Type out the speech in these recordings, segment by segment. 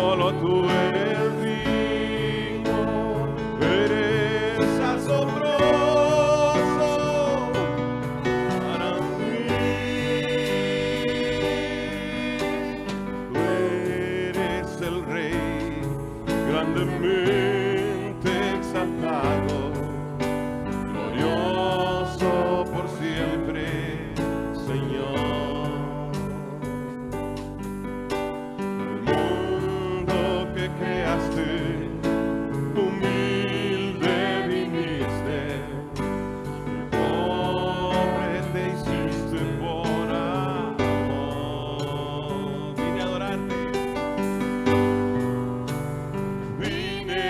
solo tú eres digno, eres asombroso para mí. Tú eres el Rey, grandemente exaltado, glorioso por siempre, Señor. El mundo que creaste, humilde viniste, pobre te hiciste por amor. Vine a adorarte, vine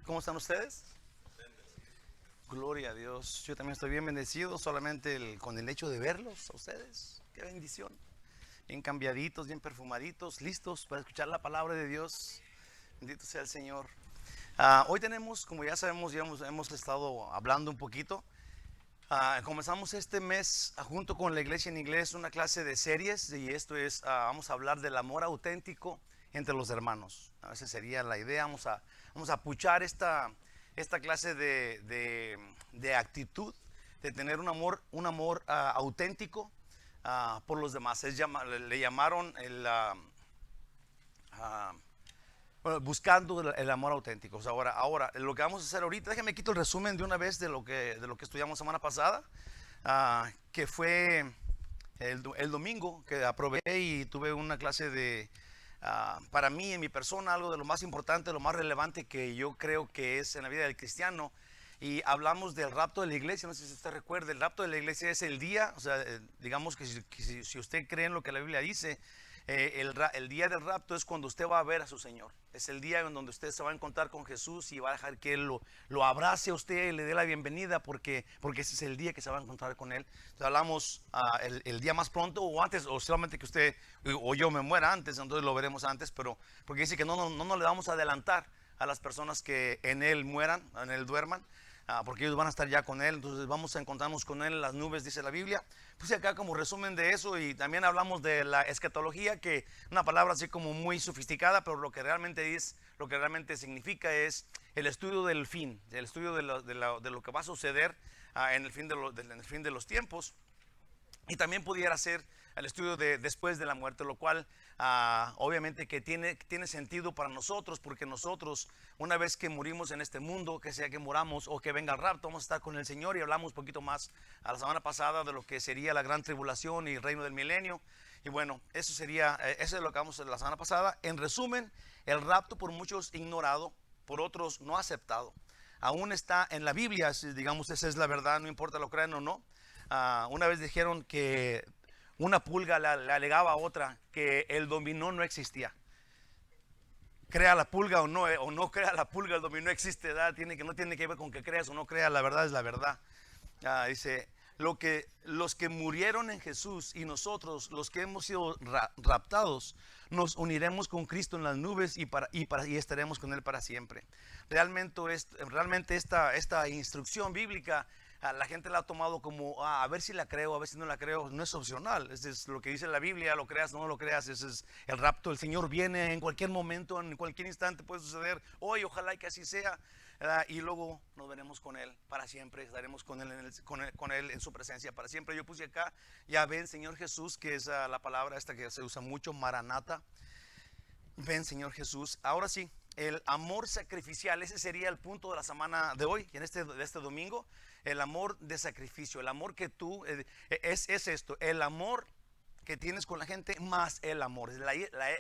¿Cómo están ustedes? Gloria a Dios. Yo también estoy bien bendecido solamente con el hecho de verlos a ustedes. Qué bendición. Bien cambiaditos, bien perfumaditos, listos para escuchar la palabra de Dios. Bendito sea el Señor. Hoy tenemos, como ya sabemos, ya hemos estado hablando un poquito. Comenzamos este mes junto con la iglesia en inglés una clase de series y esto es, vamos a hablar del amor auténtico entre los hermanos. Esa sería la idea. Vamos a puchar esta clase de actitud, de tener un amor auténtico por los demás. Le llamaron bueno, buscando el amor auténtico. O sea, ahora, lo que vamos a hacer ahorita, déjame quito el resumen de una vez de lo que estudiamos semana pasada, que fue el domingo, que aprobé y tuve una clase de, para mí, en mi persona, algo de lo más importante, lo más relevante que yo creo que es en la vida del cristiano. Y hablamos del rapto de la iglesia. No sé si usted recuerda, el rapto de la iglesia es el día, o sea, digamos que si usted cree en lo que la Biblia dice, el día del rapto es cuando usted va a ver a su Señor. Es el día en donde usted se va a encontrar con Jesús y va a dejar que Él lo abrace a usted y le dé la bienvenida porque ese es el día que se va a encontrar con Él. Entonces hablamos el día más pronto o antes, o solamente que usted o yo me muera antes, entonces lo veremos antes, pero porque dice que no le vamos a adelantar a las personas que en Él mueran, en Él duerman. Porque ellos van a estar ya con Él, entonces vamos a encontrarnos con Él en las nubes, dice la Biblia. Puse acá como resumen de eso y también hablamos de la escatología, que una palabra así como muy sofisticada, pero lo que realmente significa es el estudio del fin, el estudio de lo que va a suceder en el fin de los tiempos. Y también pudiera ser el estudio de después de la muerte, lo cual obviamente que tiene sentido para nosotros, porque nosotros una vez que morimos en este mundo, que sea que moramos o que venga el rapto, vamos a estar con el Señor. Y hablamos un poquito más a la semana pasada de lo que sería la gran tribulación y el reino del milenio. Y bueno, eso es lo que hablamos la semana pasada. En resumen, el rapto por muchos ignorado, por otros no aceptado. Aún está en la Biblia, digamos, esa es la verdad, no importa lo crean o no. Una vez dijeron que una pulga le alegaba a otra que el dominó no existía. Crea la pulga o no crea la pulga, el dominó existe, ¿verdad? No tiene que ver con que creas o no creas, la verdad es la verdad. Dice, los que murieron en Jesús y nosotros, los que hemos sido raptados, nos uniremos con Cristo en las nubes y estaremos con Él para siempre. Realmente esta instrucción bíblica, la gente la ha tomado como a ver si la creo, a ver si no la creo. No es opcional, es lo que dice la Biblia, lo creas o no lo creas. Ese es el rapto. El Señor viene en cualquier momento, en cualquier instante puede suceder. Hoy ojalá que así sea, y luego nos veremos con Él para siempre. Estaremos con Él en su presencia para siempre. Yo puse acá, ya ven Señor Jesús, que es la palabra esta que se usa mucho, Maranata. Ven Señor Jesús. Ahora sí, el amor sacrificial, ese sería el punto de la semana de hoy, de este domingo. El amor de sacrificio, el amor que tú, es esto, el amor que tienes con la gente más el amor, es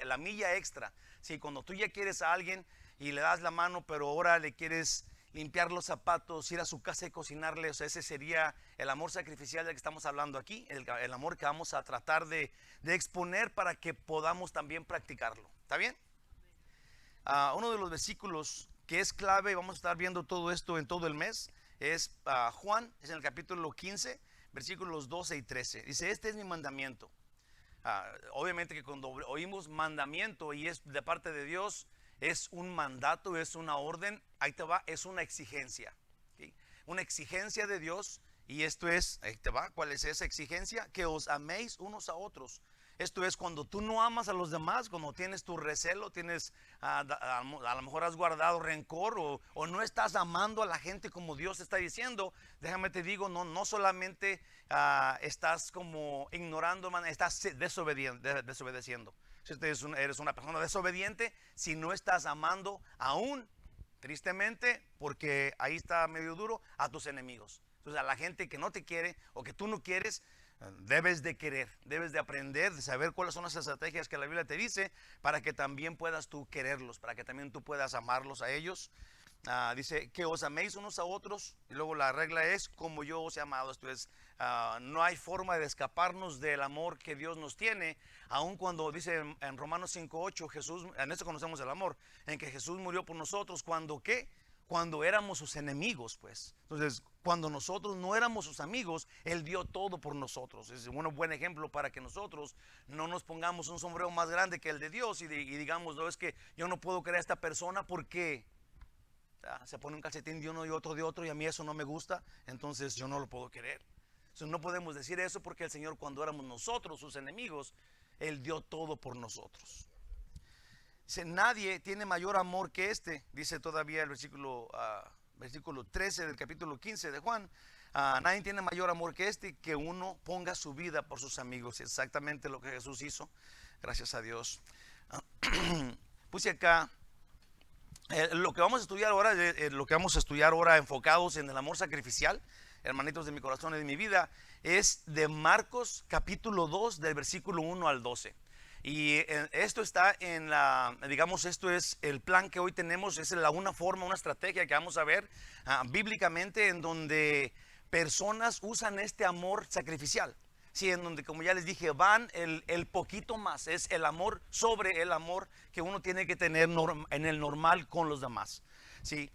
la milla extra. Sí, cuando tú ya quieres a alguien y le das la mano, pero ahora le quieres limpiar los zapatos, ir a su casa y cocinarle, o sea, ese sería el amor sacrificial del que estamos hablando aquí, el amor que vamos a tratar de exponer para que podamos también practicarlo. ¿Está bien? Uno de los versículos que es clave, vamos a estar viendo todo esto en todo el mes, es Juan, es en el capítulo 15, versículos 12 y 13. Dice, este es mi mandamiento. Obviamente que cuando oímos mandamiento y es de parte de Dios, es un mandato, es una orden, ahí te va, es una exigencia. ¿Sí? Una exigencia de Dios, y esto es, ahí te va, ¿cuál es esa exigencia? Que os améis unos a otros. Esto es cuando tú no amas a los demás, cuando tienes tu recelo, a lo mejor has guardado rencor o no estás amando a la gente como Dios está diciendo. Déjame te digo, no solamente estás como ignorando, estás desobedeciendo. Si eres una persona desobediente, si no estás amando aún, tristemente, porque ahí está medio duro, a tus enemigos. Entonces a la gente que no te quiere o que tú no quieres, debes de querer, debes de aprender, de saber cuáles son las estrategias que la Biblia te dice para que también puedas tú quererlos, para que también tú puedas amarlos a ellos. Dice que os améis unos a otros, y luego la regla es como yo os he amado. Esto es, no hay forma de escaparnos del amor que Dios nos tiene, aun cuando dice en Romanos 5:8, Jesús, en eso conocemos el amor, en que Jesús murió por nosotros cuando ¿qué? cuando éramos sus enemigos, pues. Entonces, cuando nosotros no éramos sus amigos, Él dio todo por nosotros. Es un buen ejemplo para que nosotros no nos pongamos un sombrero más grande que el de Dios y digamos, no, es que yo no puedo querer a esta persona porque se pone un calcetín de uno y otro de otro y a mí eso no me gusta, entonces yo no lo puedo querer. Entonces, no podemos decir eso porque el Señor, cuando éramos nosotros sus enemigos, Él dio todo por nosotros. Dice, nadie tiene mayor amor que este, dice todavía el versículo 13 del capítulo 15 de Juan. Nadie tiene mayor amor que este, que uno ponga su vida por sus amigos. Exactamente lo que Jesús hizo, gracias a Dios. Puse acá lo que vamos a estudiar ahora, enfocados en el amor sacrificial, hermanitos de mi corazón y de mi vida, es de Marcos capítulo 2 del versículo 1 al 12. Y esto está en esto es el plan que hoy tenemos, es una forma, una estrategia que vamos a ver bíblicamente, en donde personas usan este amor sacrificial. Sí, en donde, como ya les dije, van el poquito más, es el amor sobre el amor que uno tiene que tener en el normal con los demás. Sí,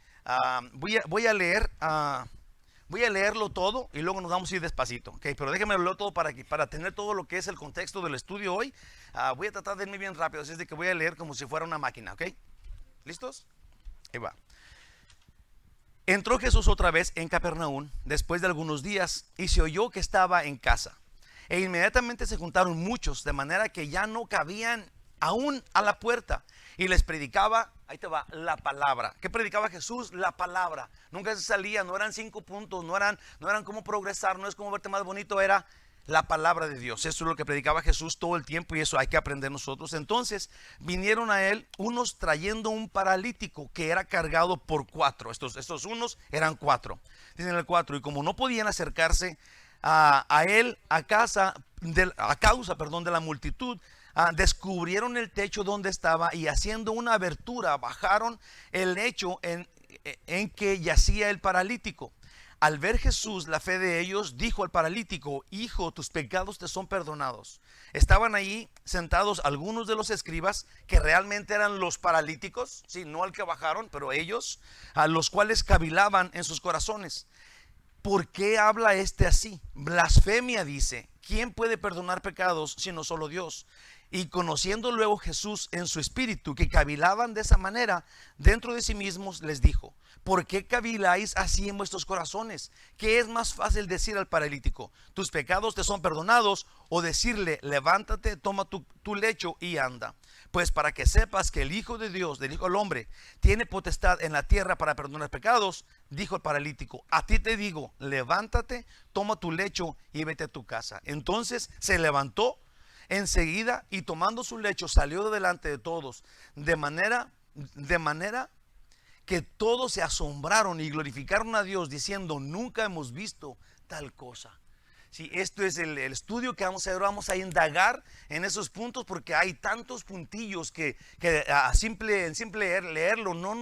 voy a leerlo todo y luego nos vamos a ir despacito, ¿okay? Pero déjenme leerlo todo para tener todo lo que es el contexto del estudio hoy. Voy a tratar de irme bien rápido, así es de que voy a leer como si fuera una máquina, ¿ok? ¿Listos? Ahí va. Entró Jesús otra vez en Capernaum después de algunos días y se oyó que estaba en casa. E inmediatamente se juntaron muchos, de manera que ya no cabían aún a la puerta. Y les predicaba, ahí te va, la palabra. ¿Qué predicaba Jesús? La palabra. Nunca se salía, no eran 5 puntos, no eran cómo progresar, no es cómo verte más bonito, era la palabra de Dios. Eso es lo que predicaba Jesús todo el tiempo y eso hay que aprender nosotros. Entonces vinieron a él unos trayendo un paralítico que era cargado por 4. Estos unos eran 4. Dicen el 4, y como no podían acercarse a él a causa de la multitud, descubrieron el techo donde estaba y haciendo una abertura bajaron el lecho en que yacía el paralítico. Al ver Jesús la fe de ellos, dijo al paralítico: hijo, tus pecados te son perdonados. Estaban ahí sentados algunos de los escribas, que realmente eran los paralíticos, sí, no al que bajaron, pero ellos, a los cuales cavilaban en sus corazones: ¿por qué habla este así? Blasfemia dice. ¿Quién puede perdonar pecados sino solo Dios? Y conociendo luego Jesús en su espíritu que cavilaban de esa manera dentro de sí mismos, les dijo: ¿por qué caviláis así en vuestros corazones? ¿Qué es más fácil decir al paralítico: tus pecados te son perdonados? O decirle: levántate, toma tu lecho y anda. Pues para que sepas que el Hijo de Dios, del Hijo del Hombre, tiene potestad en la tierra para perdonar pecados, dijo el paralítico: a ti te digo, levántate, toma tu lecho y vete a tu casa. Entonces se levantó enseguida y tomando su lecho salió delante de todos, de manera que todos se asombraron y glorificaron a Dios, diciendo: nunca hemos visto tal cosa. Sí, esto es el estudio que vamos a hacer. Vamos a indagar en esos puntos porque hay tantos puntillos que en simple leerlo no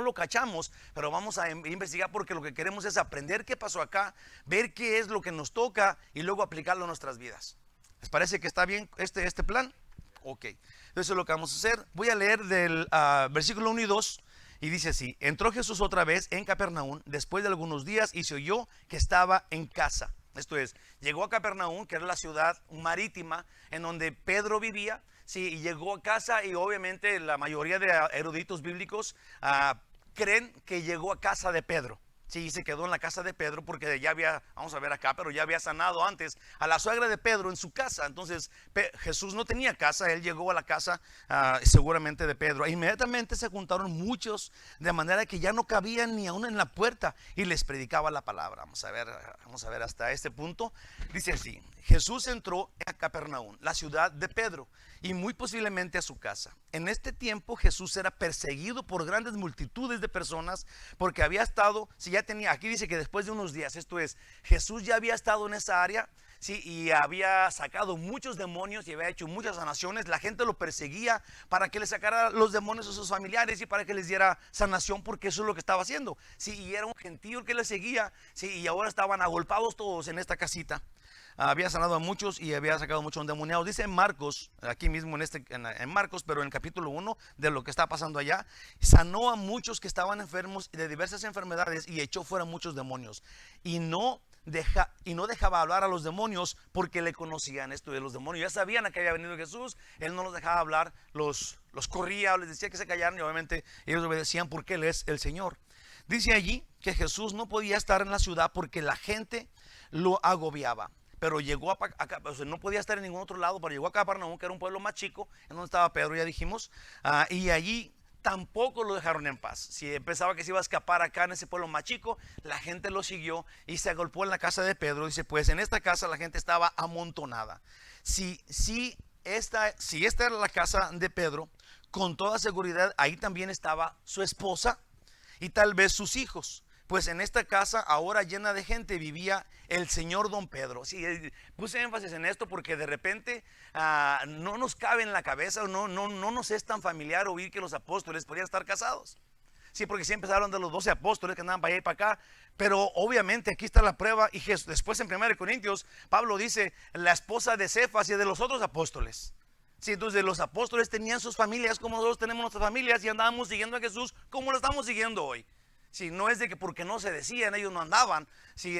lo cachamos, pero vamos a investigar porque lo que queremos es aprender qué pasó acá, ver qué es lo que nos toca y luego aplicarlo a nuestras vidas. ¿Les parece que está bien este plan? Ok, eso es lo que vamos a hacer. Voy a leer del versículo 1 y 2 y dice así: entró Jesús otra vez en Capernaum después de algunos días y se oyó que estaba en casa. Esto es, llegó a Capernaum, que era la ciudad marítima en donde Pedro vivía, sí, y llegó a casa, y obviamente la mayoría de eruditos bíblicos creen que llegó a casa de Pedro. Sí, se quedó en la casa de Pedro porque ya había, vamos a ver acá, pero ya había sanado antes a la suegra de Pedro en su casa. Entonces Jesús no tenía casa, él llegó a la casa seguramente de Pedro. E inmediatamente se juntaron muchos, de manera que ya no cabían ni aún en la puerta, y les predicaba la palabra. Vamos a ver hasta este punto. Dice así: Jesús entró a Capernaum, la ciudad de Pedro, y muy posiblemente a su casa. En este tiempo Jesús era perseguido por grandes multitudes de personas, porque había estado, aquí dice que después de unos días, esto es, Jesús ya había estado en esa área, Sí, y había sacado muchos demonios y había hecho muchas sanaciones. La gente lo perseguía para que le sacara los demonios a sus familiares y para que les diera sanación, porque eso es lo que estaba haciendo. Sí, y era un gentío que le seguía. Sí, y ahora estaban agolpados todos en esta casita. Había sanado a muchos y había sacado muchos endemoniados. Dice en Marcos, aquí mismo en Marcos, pero en el capítulo 1 de lo que está pasando allá, sanó a muchos que estaban enfermos de diversas enfermedades y echó fuera muchos demonios. Y no dejaba hablar a los demonios porque le conocían esto de los demonios. Ya sabían a que había venido Jesús. Él no los dejaba hablar, los corría, les decía que se callaran y obviamente ellos obedecían porque Él es el Señor. Dice allí que Jesús no podía estar en la ciudad porque la gente lo agobiaba. Pero llegó acá, o sea, no podía estar en ningún otro lado, pero llegó a Capernaum, que era un pueblo más chico, en donde estaba Pedro, ya dijimos, y allí tampoco lo dejaron en paz. Si pensaba que se iba a escapar acá en ese pueblo más chico, la gente lo siguió y se agolpó en la casa de Pedro. Dice, pues en esta casa la gente estaba amontonada. Si esta era la casa de Pedro, con toda seguridad ahí también estaba su esposa y tal vez sus hijos. Pues en esta casa ahora llena de gente vivía el señor Don Pedro. Sí, puse énfasis en esto porque de repente no nos cabe en la cabeza, no nos es tan familiar oír que los apóstoles podían estar casados. Sí, porque siempre se hablan de los 12 apóstoles que andaban para allá y para acá, pero obviamente aquí está la prueba. Y después en 1 Corintios Pablo dice la esposa de Cefas y de los otros apóstoles. Sí, entonces los apóstoles tenían sus familias como nosotros tenemos nuestras familias y andábamos siguiendo a Jesús como lo estamos siguiendo hoy. Sí, no es de que porque no se decían, ellos no andaban. Sí,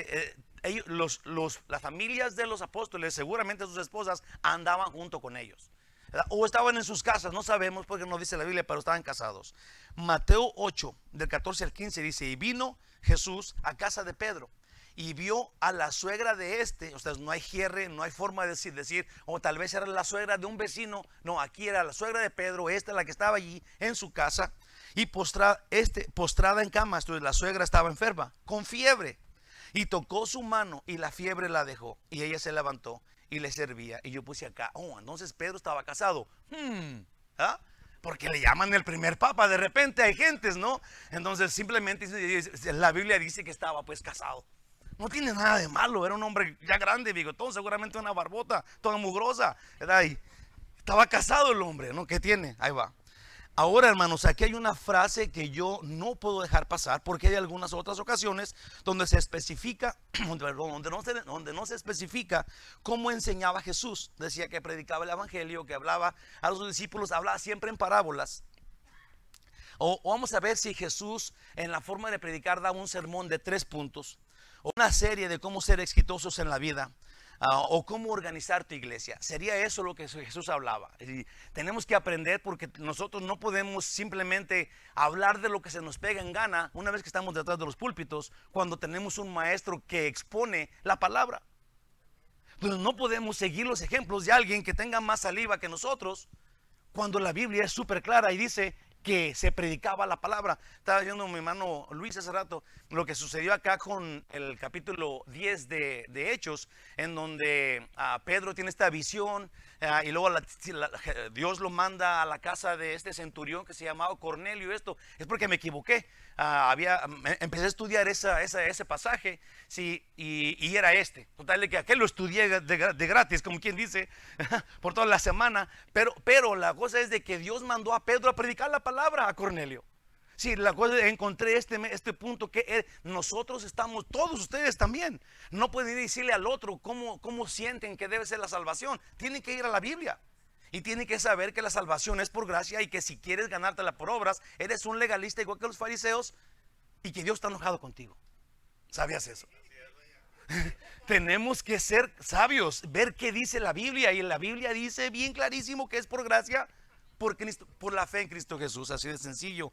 las familias de los apóstoles, seguramente sus esposas andaban junto con ellos, ¿verdad? O estaban en sus casas, no sabemos porque no dice la Biblia, pero estaban casados. Mateo 8, del 14 al 15 dice, y vino Jesús a casa de Pedro y vio a la suegra de o sea, no hay cierre, no hay forma de decir, o tal vez era la suegra de un vecino. No, aquí era la suegra de Pedro, la que estaba allí en su casa. Y postrada en cama, entonces la suegra estaba enferma, con fiebre. Y tocó su mano y la fiebre la dejó. Y ella se levantó y le servía. Y yo puse acá, entonces Pedro estaba casado. Porque le llaman el primer papa. De repente hay gentes, ¿no? Entonces simplemente la Biblia dice que estaba pues casado. No tiene nada de malo, era un hombre ya grande, bigotón, seguramente una barbota, toda mugrosa, ¿verdad? Y estaba casado el hombre, ¿no? ¿Qué tiene? Ahí va. Ahora, hermanos, aquí hay una frase que yo no puedo dejar pasar porque hay algunas otras ocasiones donde se especifica, donde no se especifica cómo enseñaba Jesús. Decía que predicaba el evangelio, que hablaba a los discípulos, hablaba siempre en parábolas. O vamos a ver si Jesús en la forma de predicar da un sermón de 3 puntos, o una serie de cómo ser exitosos en la vida. O cómo organizar tu iglesia. Sería eso lo que Jesús hablaba. Y tenemos que aprender porque nosotros no podemos simplemente hablar de lo que se nos pega en gana una vez que estamos detrás de los púlpitos, cuando tenemos un maestro que expone la palabra. Entonces no podemos seguir los ejemplos de alguien que tenga más saliva que nosotros, cuando la Biblia es súper clara y dice que se predicaba la palabra. Estaba viendo mi hermano Luis hace rato lo que sucedió acá con el capítulo 10 de Hechos, en donde Pedro tiene esta visión y luego Dios lo manda a la casa de este centurión que se llamaba Cornelio. Esto es porque me equivoqué. Empecé a estudiar ese pasaje, sí, y era total de que aquel lo estudié de gratis, como quien dice, por toda la semana, pero la cosa es de que Dios mandó a Pedro a predicar la palabra a Cornelio. Sí, la cosa es, encontré este punto que nosotros estamos, todos ustedes también, no pueden decirle al otro cómo sienten que debe ser la salvación. Tienen que ir a la Biblia. Y tiene que saber que la salvación es por gracia y que si quieres ganártela por obras, eres un legalista igual que los fariseos y que Dios está enojado contigo. ¿Sabías eso? Tenemos que ser sabios, ver qué dice la Biblia, y la Biblia dice bien clarísimo que es por gracia, por la fe en Cristo Jesús, así de sencillo.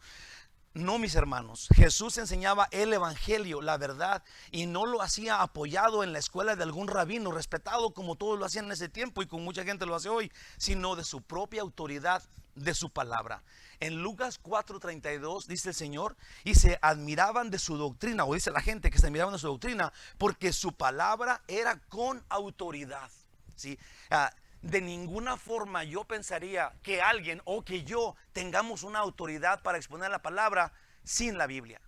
No, mis hermanos, Jesús enseñaba el evangelio, la verdad, y no lo hacía apoyado en la escuela de algún rabino respetado como todos lo hacían en ese tiempo y como mucha gente lo hace hoy, sino de su propia autoridad, de su palabra. En Lucas 4:32 dice el Señor, y se admiraban de su doctrina, o dice la gente que se admiraban de su doctrina, porque su palabra era con autoridad. ¿Sí? De ninguna forma yo pensaría que alguien o que yo tengamos una autoridad para exponer la palabra sin la Biblia.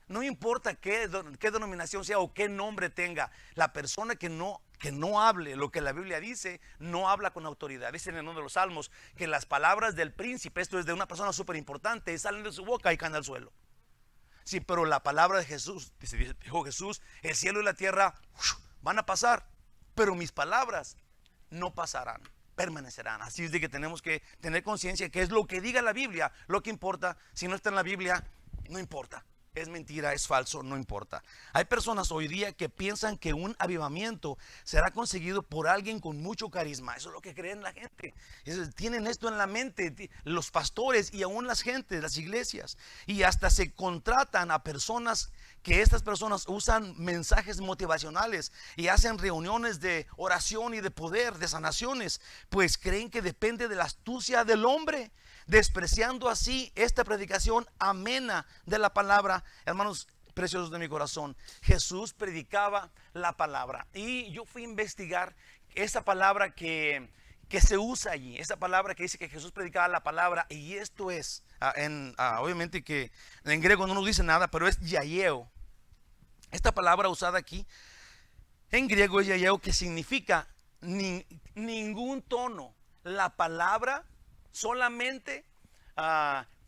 No importa qué denominación sea o qué nombre tenga, la persona que que no hable lo que la Biblia dice, no habla con autoridad. Dicen en uno de los salmos que las palabras del príncipe, esto es de una persona súper importante, salen de su boca y caen al suelo. Sí, pero la palabra de Jesús, dijo Jesús, el cielo y la tierra van a pasar, pero mis palabras no pasarán, permanecerán. Así es de que tenemos que tener conciencia que es lo que diga la Biblia lo que importa. Si no está en la Biblia, no importa. Es mentira, es falso, no importa. Hay personas hoy día que piensan que un avivamiento será conseguido por alguien con mucho carisma. Eso es lo que creen la gente. Tienen esto en la mente, los pastores y aún las gentes, las iglesias. Y hasta se contratan a personas que estas personas usan mensajes motivacionales y hacen reuniones de oración y de poder, de sanaciones, pues creen que depende de la astucia del hombre, despreciando así esta predicación amena de la palabra. Hermanos preciosos de mi corazón, Jesús predicaba la palabra, y yo fui a investigar esa palabra que se usa allí, esa palabra que dice que Jesús predicaba la palabra, y esto es obviamente que en griego no nos dice nada, pero es yaieo. Esta palabra usada aquí en griego es yaieo, que significa ningún tono. La palabra solamente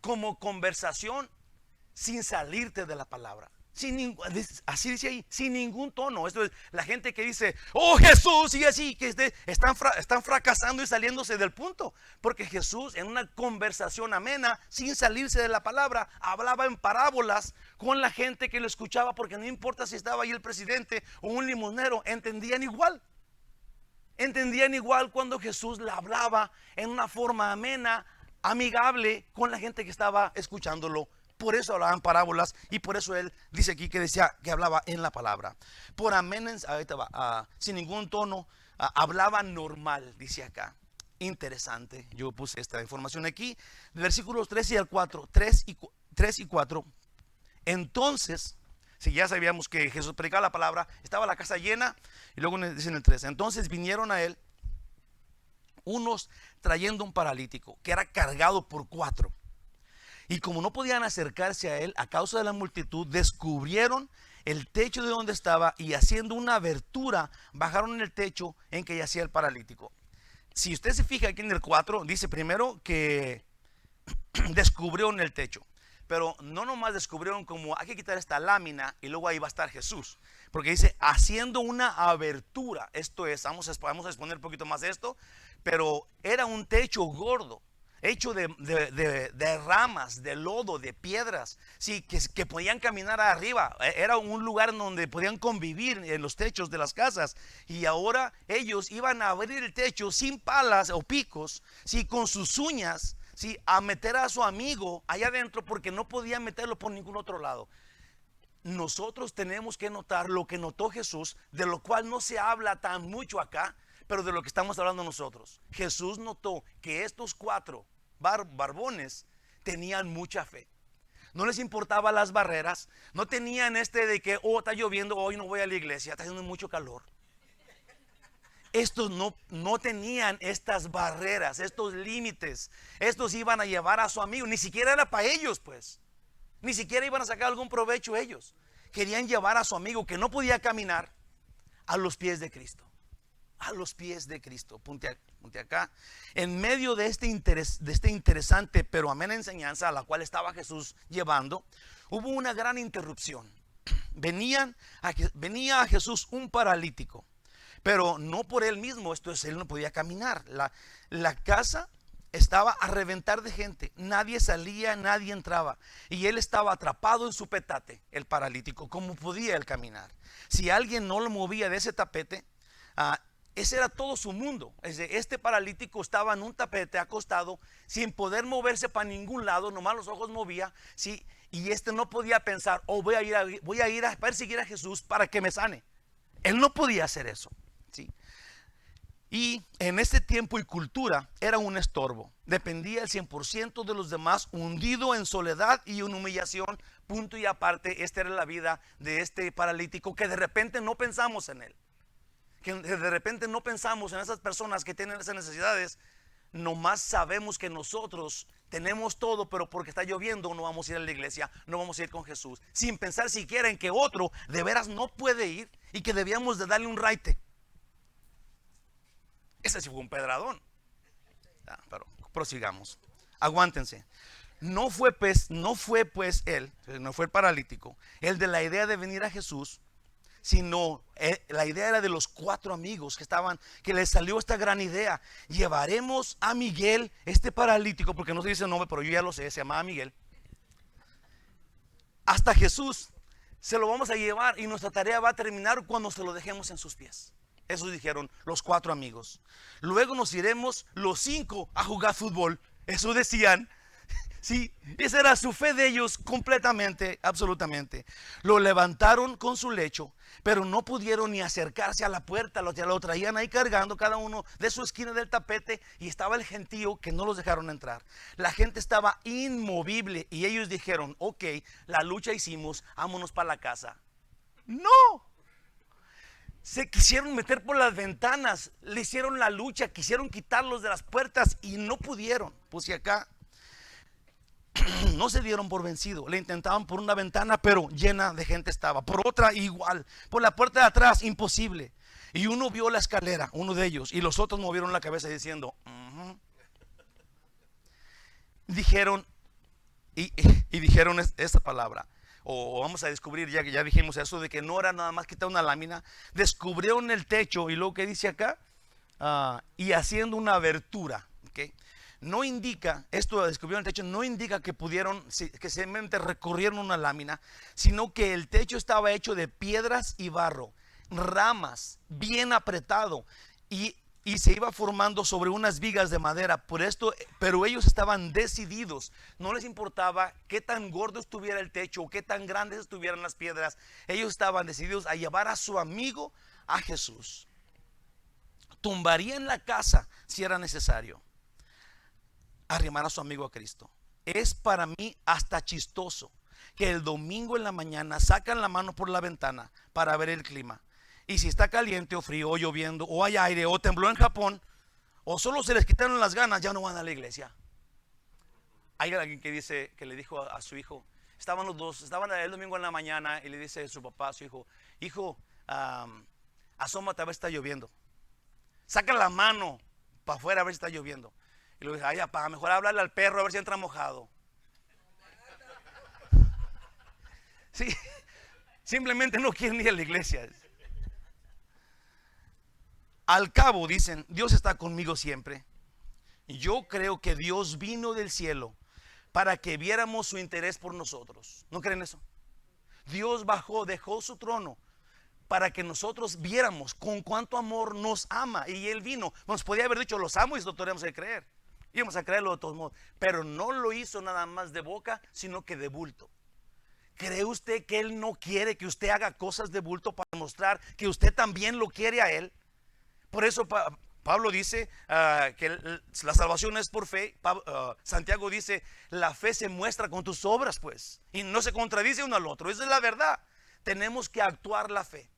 como conversación, sin salirte de la palabra, así dice ahí, sin ningún tono. Esto es la gente que dice, oh Jesús, y así, que están fracasando y saliéndose del punto, porque Jesús en una conversación amena, sin salirse de la palabra, hablaba en parábolas con la gente que lo escuchaba, porque no importa si estaba ahí el presidente o un limonero, entendían igual. Entendían igual cuando Jesús le hablaba en una forma amena, amigable con la gente que estaba escuchándolo. Por eso hablaban parábolas, y por eso él dice aquí que decía que hablaba en la palabra. Por amén, ahorita va, sin ningún tono, hablaba normal, dice acá. Interesante, yo puse esta información aquí, versículos 3 y 4, 3 y 4. Entonces, si ya sabíamos que Jesús predicaba la palabra, estaba la casa llena, y luego dice en el 3, entonces vinieron a él unos trayendo un paralítico que era cargado por 4. Y como no podían acercarse a él a causa de la multitud, descubrieron el techo de donde estaba, y haciendo una abertura, bajaron en el techo en que yacía el paralítico. Si usted se fija aquí en el 4, dice primero que descubrieron el techo. Pero no nomás descubrieron como hay que quitar esta lámina y luego ahí va a estar Jesús. Porque dice haciendo una abertura. Esto es, vamos a exponer un poquito más de esto. Pero era un techo gordo, hecho de ramas, de lodo, de piedras, sí, que podían caminar arriba. Era un lugar donde podían convivir en los techos de las casas. Y ahora ellos iban a abrir el techo sin palas o picos, sí, con sus uñas, sí, a meter a su amigo allá adentro, porque no podían meterlo por ningún otro lado. Nosotros tenemos que notar lo que notó Jesús, de lo cual no se habla tan mucho acá, pero de lo que estamos hablando nosotros. Jesús notó que estos 4 barbones tenían mucha fe. No les importaba las barreras, no tenían de que, oh, está lloviendo, hoy no voy a la iglesia, está haciendo mucho calor. Estos no tenían estas barreras, estos límites. Estos iban a llevar a su amigo, ni siquiera era para ellos, pues. Ni siquiera iban a sacar algún provecho ellos. Querían llevar a su amigo que no podía caminar a los pies de Cristo. A los pies de Cristo. Punte acá. En medio de este interesante pero amena enseñanza a la cual estaba Jesús llevando, hubo una gran interrupción. Venía a Jesús un paralítico, pero no por él mismo, esto es, él no podía caminar. La casa estaba a reventar de gente, nadie salía, nadie entraba, y él estaba atrapado en su petate, el paralítico. ¿Cómo podía él caminar? Si alguien no lo movía de ese tapete, ese era todo su mundo. Este paralítico estaba en un tapete acostado, sin poder moverse para ningún lado, nomás los ojos movía, ¿sí? Y no podía pensar, oh, voy a ir a perseguir a Jesús para que me sane. Él no podía hacer eso, ¿sí? Y en este tiempo y cultura era un estorbo. Dependía el 100% de los demás, hundido en soledad y en humillación. Punto y aparte, esta era la vida de este paralítico, que de repente no pensamos en él. Que de repente no pensamos en esas personas que tienen esas necesidades. Nomás sabemos que nosotros tenemos todo, pero porque está lloviendo no vamos a ir a la iglesia, no vamos a ir con Jesús, sin pensar siquiera en que otro de veras no puede ir y que debíamos de darle un raite. Ese sí fue un pedradón. Pero prosigamos. Aguántense. No fue pues él, no fue el paralítico, el de la idea de venir a Jesús, sino la idea era de los 4 amigos que les salió esta gran idea. Llevaremos a Miguel, este paralítico, porque no se dice el nombre, pero yo ya lo sé, se llamaba Miguel, hasta Jesús. Se lo vamos a llevar y nuestra tarea va a terminar cuando se lo dejemos en sus pies. Eso dijeron los 4 amigos. Luego nos iremos los 5 a jugar fútbol. Eso decían. Sí, esa era su fe de ellos completamente, absolutamente. Lo levantaron con su lecho, pero no pudieron ni acercarse a la puerta. Lo traían ahí cargando cada uno de su esquina del tapete, y estaba el gentío que no los dejaron entrar. La gente estaba inmovible y ellos dijeron: ok, la lucha hicimos, vámonos para la casa. No. Se quisieron meter por las ventanas, le hicieron la lucha, quisieron quitarlos de las puertas y no pudieron. Pues y acá no se dieron por vencido. Le intentaban por una ventana, pero llena de gente estaba. Por otra igual. Por la puerta de atrás, imposible. Y uno vio la escalera, uno de ellos, y los otros movieron la cabeza diciendo dijeron y dijeron esta palabra. O vamos a descubrir, ya que ya dijimos eso, de que no era nada más quitar una lámina. Descubrieron el techo, y luego que dice acá, y haciendo una abertura. ¿Okay? No indica, esto de descubrieron el techo, no indica que pudieron, que simplemente recorrieron una lámina, sino que el techo estaba hecho de piedras y barro, ramas, bien apretado, y se iba formando sobre unas vigas de madera. Por esto, pero ellos estaban decididos. No les importaba qué tan gordo estuviera el techo o qué tan grandes estuvieran las piedras. Ellos estaban decididos a llevar a su amigo a Jesús. Tumbarían la casa si era necesario. Arrimar a su amigo a Cristo. Es para mí hasta chistoso que el domingo en la mañana sacan la mano por la ventana para ver el clima, y si está caliente o frío o lloviendo o hay aire o tembló en Japón o solo se les quitaron las ganas, ya no van a la iglesia. Hay alguien que dice, que le dijo a su hijo, estaban los dos, estaban el domingo en la mañana, y le dice su papá a su hijo, asómate a ver si está lloviendo, saca la mano para afuera a ver si está lloviendo. Y le dice: ay, papá, mejor hablarle al perro a ver si entra mojado. Sí, simplemente no quieren ir a la iglesia. Al cabo dicen: Dios está conmigo siempre. Yo creo que Dios vino del cielo para que viéramos su interés por nosotros. ¿No creen eso? Dios bajó, dejó su trono para que nosotros viéramos con cuánto amor nos ama. Y Él vino. Nos podía haber dicho: los amo, y nosotros teníamos que creer. Íbamos a creerlo de todos modos. Pero no lo hizo nada más de boca, sino que de bulto. ¿Cree usted que Él no quiere que usted haga cosas de bulto para demostrar que usted también lo quiere a Él? Por eso Pablo dice que la salvación es por fe. Santiago dice: la fe se muestra con tus obras, pues. Y no se contradice uno al otro. Esa es la verdad. Tenemos que actuar la fe.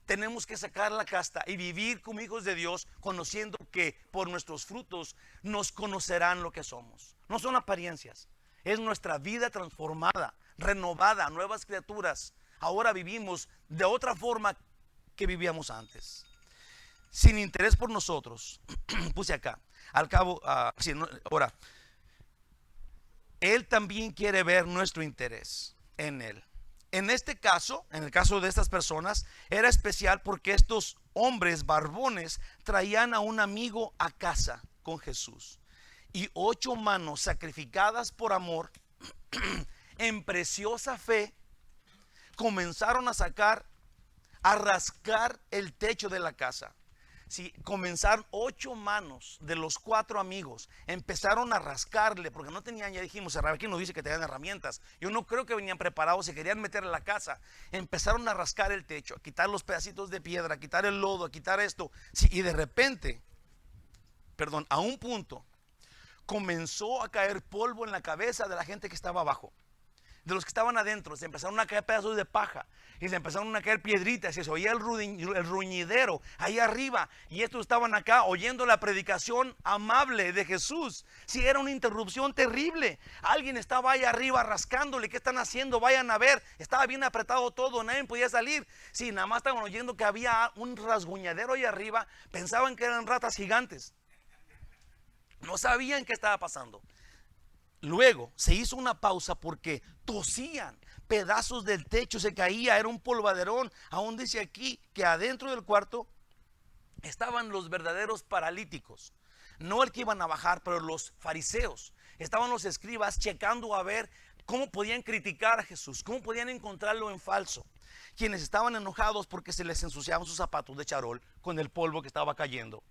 Tenemos que sacar la casta y vivir como hijos de Dios, conociendo que por nuestros frutos nos conocerán lo que somos. No son apariencias, es nuestra vida transformada, renovada, nuevas criaturas. Ahora vivimos de otra forma que vivíamos antes, sin interés por nosotros. Puse acá, al cabo, ahora, Él también quiere ver nuestro interés en Él. En este caso, en el caso de estas personas, era especial porque estos hombres barbones traían a un amigo a casa con Jesús, y 8 manos sacrificadas por amor en preciosa fe comenzaron a rascar el techo de la casa. Si comenzaron 8 manos de los 4 amigos, empezaron a rascarle, porque no tenían, ya dijimos, aquí nos dice que tenían herramientas. Yo no creo que venían preparados, se querían meter en la casa. Empezaron a rascar el techo, a quitar los pedacitos de piedra, a quitar el lodo, a quitar esto. Sí, y de repente, a un punto, comenzó a caer polvo en la cabeza de la gente que estaba abajo. de los que estaban adentro, se empezaron a caer pedazos de paja y se empezaron a caer piedritas y se oía el ruñidero ahí arriba, y estos estaban acá oyendo la predicación amable de Jesús. Si era una interrupción terrible, alguien estaba ahí arriba rascándole. ¿Qué están haciendo? Vayan a ver. Estaba bien apretado todo, nadie podía salir. Si nada más estaban oyendo que había un rasguñadero ahí arriba, pensaban que eran ratas gigantes, no sabían qué estaba pasando. Luego se hizo una pausa porque tosían, pedazos del techo se caía, era un polvaderón. Aún dice aquí que adentro del cuarto estaban los verdaderos paralíticos, no el que iban a bajar, pero los fariseos. Estaban los escribas checando a ver cómo podían criticar a Jesús, cómo podían encontrarlo en falso. Quienes estaban enojados porque se les ensuciaban sus zapatos de charol con el polvo que estaba cayendo.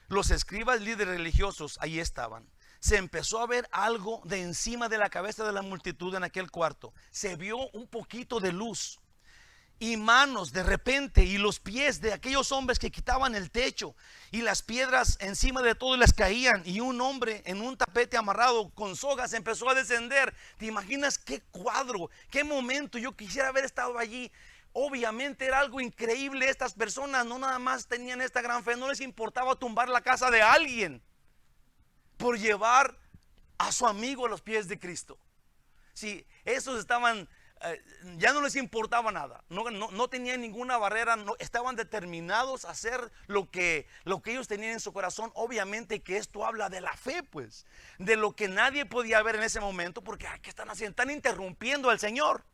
Los escribas, líderes religiosos, ahí estaban. Se empezó a ver algo de encima de la cabeza de la multitud en aquel cuarto. Se vio un poquito de luz y manos de repente, y los pies de aquellos hombres que quitaban el techo, y las piedras encima de todo les caían, y un hombre en un tapete amarrado con sogas empezó a descender. ¿Te imaginas qué cuadro, qué momento? Yo quisiera haber estado allí. Obviamente era algo increíble. Estas personas no nada más tenían esta gran fe, no les importaba tumbar la casa de alguien por llevar a su amigo a los pies de Cristo. Sí, esos estaban, ya no les importaba nada, no tenían ninguna barrera, estaban determinados a hacer lo que ellos tenían en su corazón. Obviamente que esto habla de la fe, pues, de lo que nadie podía ver en ese momento, porque ¿qué están haciendo? Están interrumpiendo al Señor,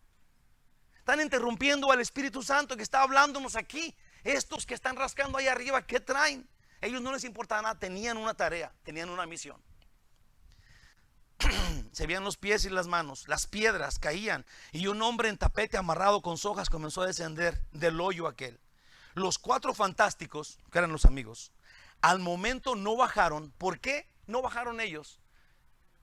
están interrumpiendo al Espíritu Santo que está hablándonos aquí. Estos que están rascando ahí arriba, ¿qué traen? Ellos no les importaba nada, tenían una tarea, tenían una misión. Se veían los pies y las manos, las piedras caían, y un hombre en tapete amarrado con sogas comenzó a descender del hoyo aquel. Los cuatro fantásticos, que eran los amigos, al momento no bajaron. ¿Por qué no bajaron ellos?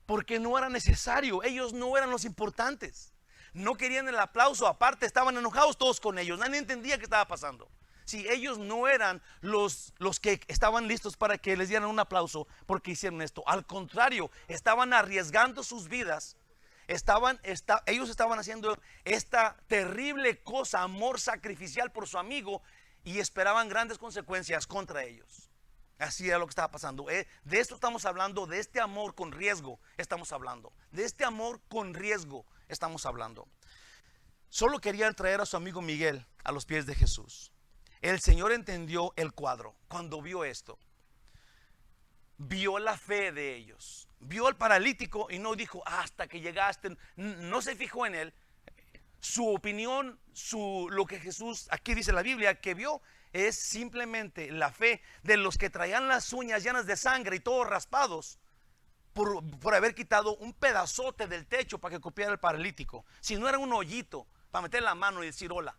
Porque no era necesario, ellos no eran los importantes, no querían el aplauso, aparte estaban enojados todos con ellos, nadie entendía qué estaba pasando. Si ellos no eran los que estaban listos para que les dieran un aplauso porque hicieron esto, al contrario, estaban arriesgando sus vidas. Ellos estaban haciendo esta terrible cosa, amor sacrificial por su amigo, y esperaban grandes consecuencias contra ellos. Así era lo que estaba pasando. De esto estamos hablando, de este amor con riesgo estamos hablando. De este amor con riesgo estamos hablando. Solo querían traer a su amigo Miguel a los pies de Jesús. El Señor entendió el cuadro cuando vio esto. Vio la fe de ellos. Vio al paralítico y no dijo hasta que llegaste. No se fijó en él. Su opinión, lo que Jesús, aquí dice la Biblia, que vio es simplemente la fe de los que traían las uñas llenas de sangre y todos raspados por haber quitado un pedazote del techo para que cupiera el paralítico. Si no era un hoyito para meter la mano y decir hola.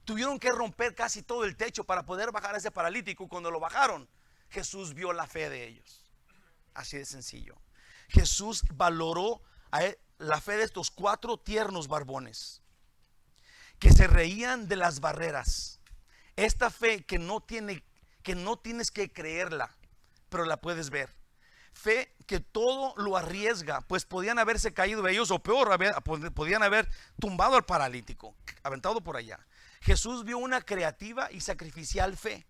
Tuvieron que romper casi todo el techo para poder bajar a ese paralítico. Cuando lo bajaron, Jesús vio la fe de ellos. Así de sencillo. Jesús valoró la fe de estos cuatro tiernos barbones que se reían de las barreras. Esta fe que no tienes que creerla, pero la puedes ver. Fe que todo lo arriesga, pues podían haberse caído de ellos, o peor, podían haber tumbado al paralítico, aventado por allá. Jesús vio una creativa y sacrificial fe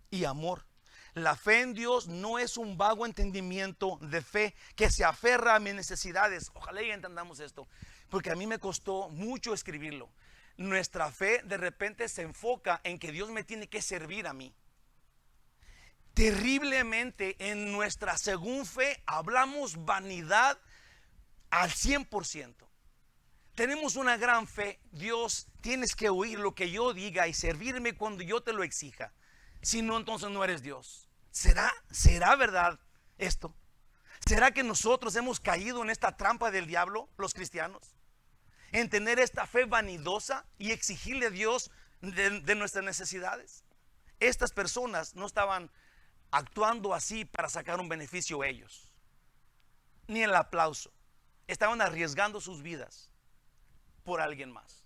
y amor. La fe en Dios no es un vago entendimiento de fe que se aferra a mis necesidades. Ojalá y entendamos esto, porque a mí me costó mucho escribirlo. Nuestra fe de repente se enfoca en que Dios me tiene que servir a mí. Terriblemente en nuestra según fe hablamos vanidad al 100%. Tenemos una gran fe. Dios, tienes que oír lo que yo diga y servirme cuando yo te lo exija. Si no, entonces no eres Dios. ¿Será verdad esto? ¿Será que nosotros hemos caído en esta trampa del diablo, los cristianos? En tener esta fe vanidosa y exigirle a Dios de nuestras necesidades. Estas personas no estaban actuando así para sacar un beneficio a ellos, ni el aplauso. Estaban arriesgando sus vidas por alguien más.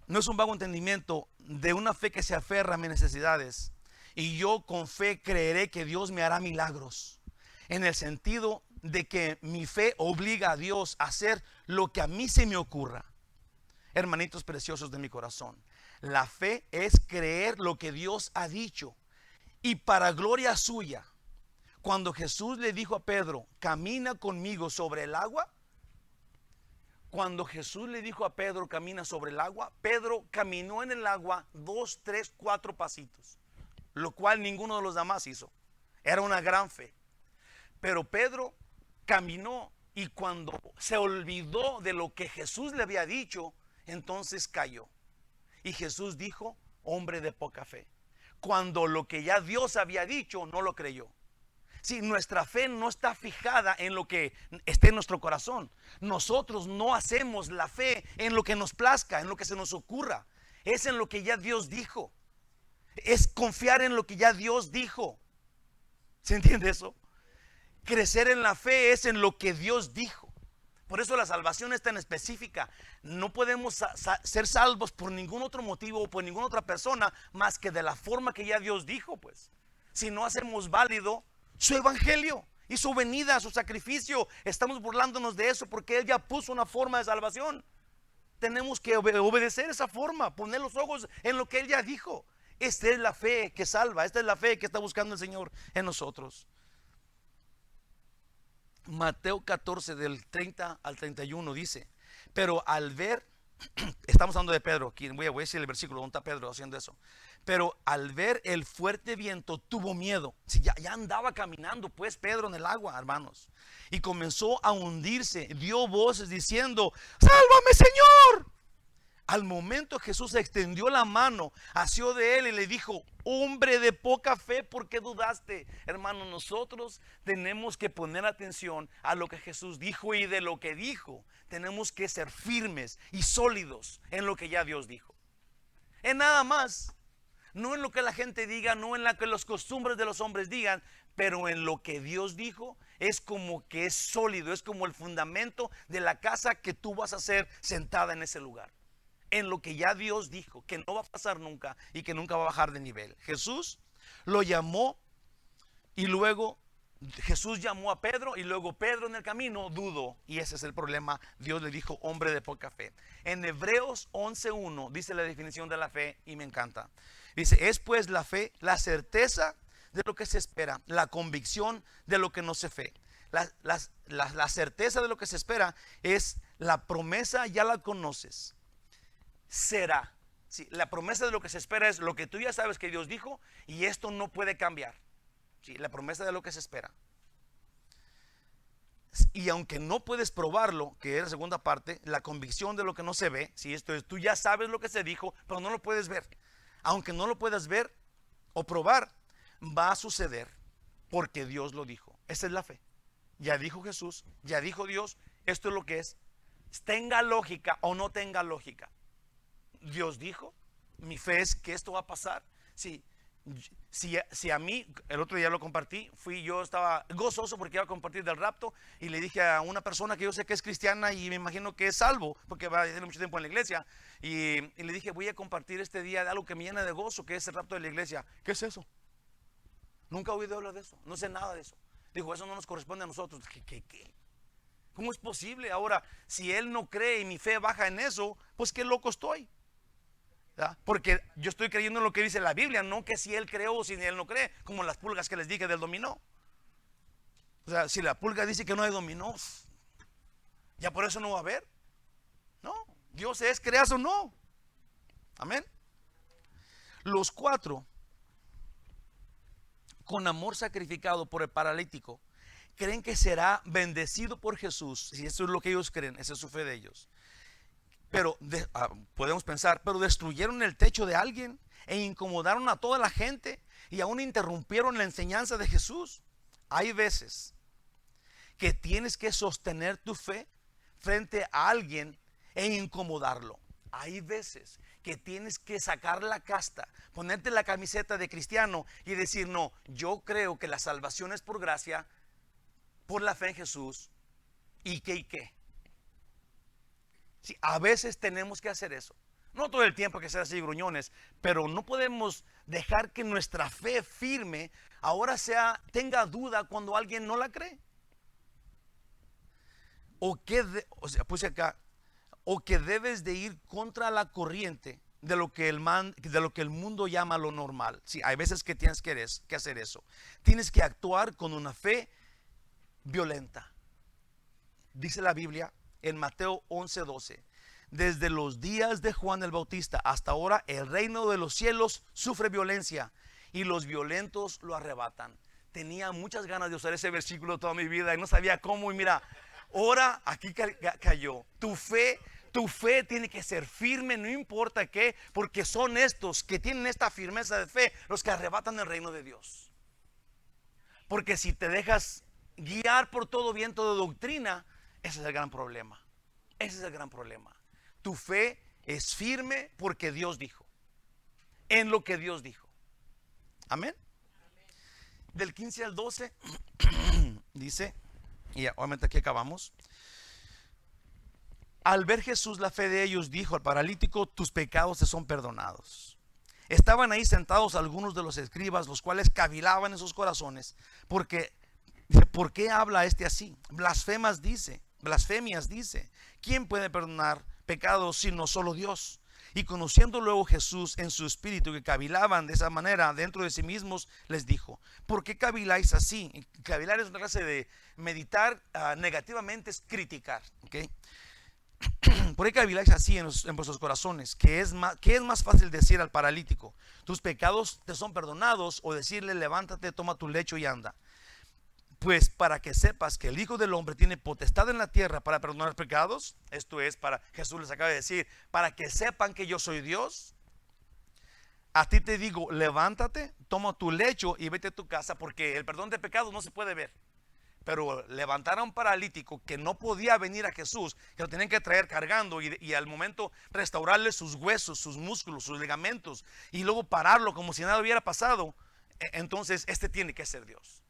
No es un vago entendimiento de una fe que se aferra a mis necesidades, y yo con fe creeré que Dios me hará milagros, en el sentido de que mi fe obliga a Dios a hacer lo que a mí se me ocurra. Hermanitos preciosos de mi corazón, la fe es creer lo que Dios ha dicho. Y para gloria suya, cuando Jesús le dijo a Pedro, camina conmigo sobre el agua, cuando Jesús le dijo a Pedro, camina sobre el agua, Pedro caminó en el agua 2, 3, 4 pasitos, lo cual ninguno de los demás hizo. Era una gran fe. Pero Pedro caminó, y cuando se olvidó de lo que Jesús le había dicho, entonces cayó. Y Jesús dijo, hombre de poca fe. Cuando lo que ya Dios había dicho, no lo creyó. Si nuestra fe no está fijada en lo que esté en nuestro corazón, nosotros no hacemos la fe en lo que nos plazca, en lo que se nos ocurra. Es en lo que ya Dios dijo. Es confiar en lo que ya Dios dijo. ¿Se entiende eso? Crecer en la fe es en lo que Dios dijo. Por eso la salvación es tan específica. No podemos ser salvos por ningún otro motivo o por ninguna otra persona más que de la forma que ya Dios dijo, pues. Si no hacemos válido su evangelio y su venida, su sacrificio, estamos burlándonos de eso porque Él ya puso una forma de salvación. Tenemos que obedecer esa forma, poner los ojos en lo que Él ya dijo. Esta es la fe que salva, esta es la fe que está buscando el Señor en nosotros. Mateo 14 del 30 al 31 dice, pero al ver, estamos hablando de Pedro, aquí voy a decir el versículo donde está Pedro haciendo eso. Pero al ver el fuerte viento tuvo miedo. Si ya andaba caminando pues Pedro en el agua, hermanos, y comenzó a hundirse, dio voces diciendo, sálvame Señor. Al momento Jesús extendió la mano, asió de él y le dijo, hombre de poca fe, ¿por qué dudaste? Hermano, nosotros tenemos que poner atención a lo que Jesús dijo, y de lo que dijo tenemos que ser firmes y sólidos en lo que ya Dios dijo. En nada más, no en lo que la gente diga, no en lo que las costumbres de los hombres digan, pero en lo que Dios dijo es como que es sólido, es como el fundamento de la casa que tú vas a hacer sentada en ese lugar. En lo que ya Dios dijo, que no va a pasar nunca y que nunca va a bajar de nivel. Jesús lo llamó, y luego Jesús llamó a Pedro, y luego Pedro en el camino dudó, y ese es el problema. Dios le dijo hombre de poca fe. En Hebreos 11:1 dice la definición de la fe, y me encanta. Dice, es pues la fe, la certeza de lo que se espera, la convicción de lo que no se ve. La certeza de lo que se espera es la promesa, ya la conoces. Será. Sí, la promesa de lo que se espera es lo que tú ya sabes que Dios dijo, y esto no puede cambiar. Sí, la promesa de lo que se espera. Y aunque no puedes probarlo, que es la segunda parte, la convicción de lo que no se ve. Si esto es, tú ya sabes lo que se dijo, pero no lo puedes ver. Aunque no lo puedas ver o probar, va a suceder porque Dios lo dijo. Esa es la fe. Ya dijo Jesús, ya dijo Dios, esto es lo que es. Tenga lógica o no tenga lógica. Dios dijo, mi fe es que esto va a pasar. Si a mí, el otro día lo compartí, yo estaba gozoso porque iba a compartir del rapto, y le dije a una persona que yo sé que es cristiana y me imagino que es salvo porque va a tener mucho tiempo en la iglesia, y le dije, voy a compartir este día de algo que me llena de gozo, que es el rapto de la iglesia. ¿Qué es eso? Nunca he oído hablar de eso, no sé nada de eso. Dijo, eso no nos corresponde a nosotros. ¿Qué? ¿Cómo es posible? Ahora, si él no cree y mi fe baja en eso, pues qué loco estoy. ¿verdad? Porque yo estoy creyendo en lo que dice la Biblia, no que si él creó o si él no cree, como las pulgas que les dije del dominó. O sea, si la pulga dice que no hay dominó, ya por eso no va a haber. No, Dios es, creas o no. Amén. Los 4, con amor sacrificado por el paralítico, creen que será bendecido por Jesús. Si eso es lo que ellos creen, esa es su fe de ellos. Pero podemos pensar, pero destruyeron el techo de alguien e incomodaron a toda la gente y aún interrumpieron la enseñanza de Jesús. Hay veces que tienes que sostener tu fe frente a alguien e incomodarlo. Hay veces que tienes que sacar la casta, ponerte la camiseta de cristiano y decir, no, yo creo que la salvación es por gracia, por la fe en Jesús, y qué. Sí, a veces tenemos que hacer eso. No todo el tiempo que ser así gruñones, pero no podemos dejar que nuestra fe firme ahora tenga duda cuando alguien no la cree. o sea, puse acá, o que debes de ir contra la corriente de lo que el mundo llama lo normal. Sí, hay veces que tienes que hacer eso. Tienes que actuar con una fe violenta. Dice la Biblia en Mateo 11:12: desde los días de Juan el Bautista hasta ahora el reino de los cielos sufre violencia y los violentos lo arrebatan. Tenía muchas ganas de usar ese versículo toda mi vida y no sabía cómo, y mira, ahora aquí cayó. Tu fe tiene que ser firme, no importa qué, porque son estos que tienen esta firmeza de fe los que arrebatan el reino de Dios. Porque si te dejas guiar por todo viento de doctrina, ese es el gran problema. Ese es el gran problema. Tu fe es firme porque Dios dijo, en lo que Dios dijo. Amén. Del 15 al 12 dice, y ya, obviamente aquí acabamos. Al ver Jesús la fe de ellos, dijo al paralítico: tus pecados te son perdonados. Estaban ahí sentados algunos de los escribas, los cuales cavilaban en sus corazones, porque ¿por qué habla este así? Blasfemias dice. ¿Quién puede perdonar pecados sino solo Dios? Y conociendo luego Jesús en su espíritu que cavilaban de esa manera dentro de sí mismos, les dijo: ¿por qué caviláis así? Cavilar es una clase de meditar negativamente, es criticar, ¿okay? ¿Por qué caviláis así en vuestros corazones? ¿Qué es más fácil decir al paralítico: tus pecados te son perdonados, o decirle: levántate, toma tu lecho y anda? Pues para que sepas que el Hijo del Hombre tiene potestad en la tierra para perdonar pecados. Esto es, para Jesús les acaba de decir, para que sepan que yo soy Dios. A ti te digo: levántate, toma tu lecho y vete a tu casa, porque el perdón de pecados no se puede ver. Pero levantar a un paralítico que no podía venir a Jesús, que lo tenían que traer cargando, y al momento restaurarle sus huesos, sus músculos, sus ligamentos, y luego pararlo como si nada hubiera pasado. Entonces este tiene que ser Dios.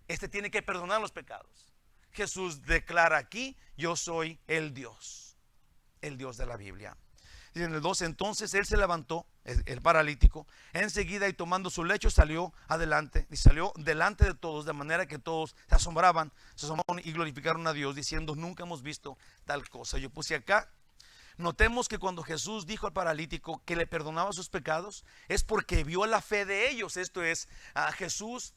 Este tiene que perdonar los pecados. Jesús declara aquí: yo soy el Dios de la Biblia. Dice en el 12: entonces él se levantó, el paralítico, enseguida, y tomando su lecho salió adelante, y salió delante de todos, de manera que todos se asombraban y glorificaron a Dios, diciendo: nunca hemos visto tal cosa. Yo puse acá, notemos que cuando Jesús dijo al paralítico que le perdonaba sus pecados, es porque vio la fe de ellos. Esto es, a Jesús,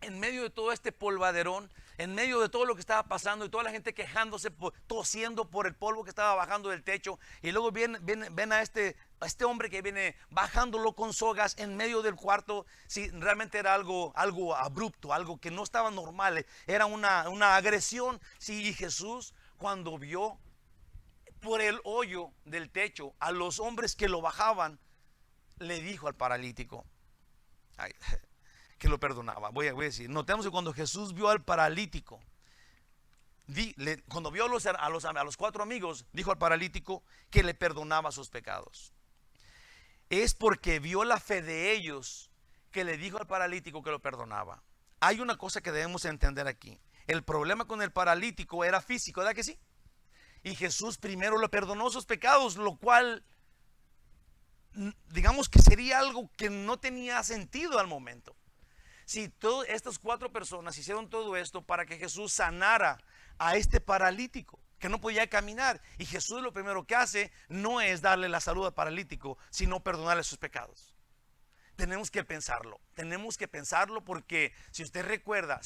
en medio de todo este polvaderón, en medio de todo lo que estaba pasando y toda la gente quejándose, tosiendo por el polvo que estaba bajando del techo, y luego ven a este hombre que viene bajándolo con sogas en medio del cuarto. Si realmente era algo abrupto, algo que no estaba normal, era una agresión. Sí, y Jesús, cuando vio por el hoyo del techo a los hombres que lo bajaban, le dijo al paralítico que lo perdonaba. Voy a decir, notemos que cuando Jesús vio al paralítico, cuando vio a los cuatro amigos, dijo al paralítico que le perdonaba sus pecados. Es porque vio la fe de ellos que le dijo al paralítico que lo perdonaba. Hay una cosa que debemos entender aquí. El problema con el paralítico era físico, ¿verdad que sí? Y Jesús primero le perdonó sus pecados, lo cual, digamos que sería algo que no tenía sentido al momento. Si todas estas cuatro personas hicieron todo esto para que Jesús sanara a este paralítico que no podía caminar, y Jesús lo primero que hace no es darle la salud al paralítico, sino perdonarle sus pecados. Tenemos que pensarlo, porque si usted recuerda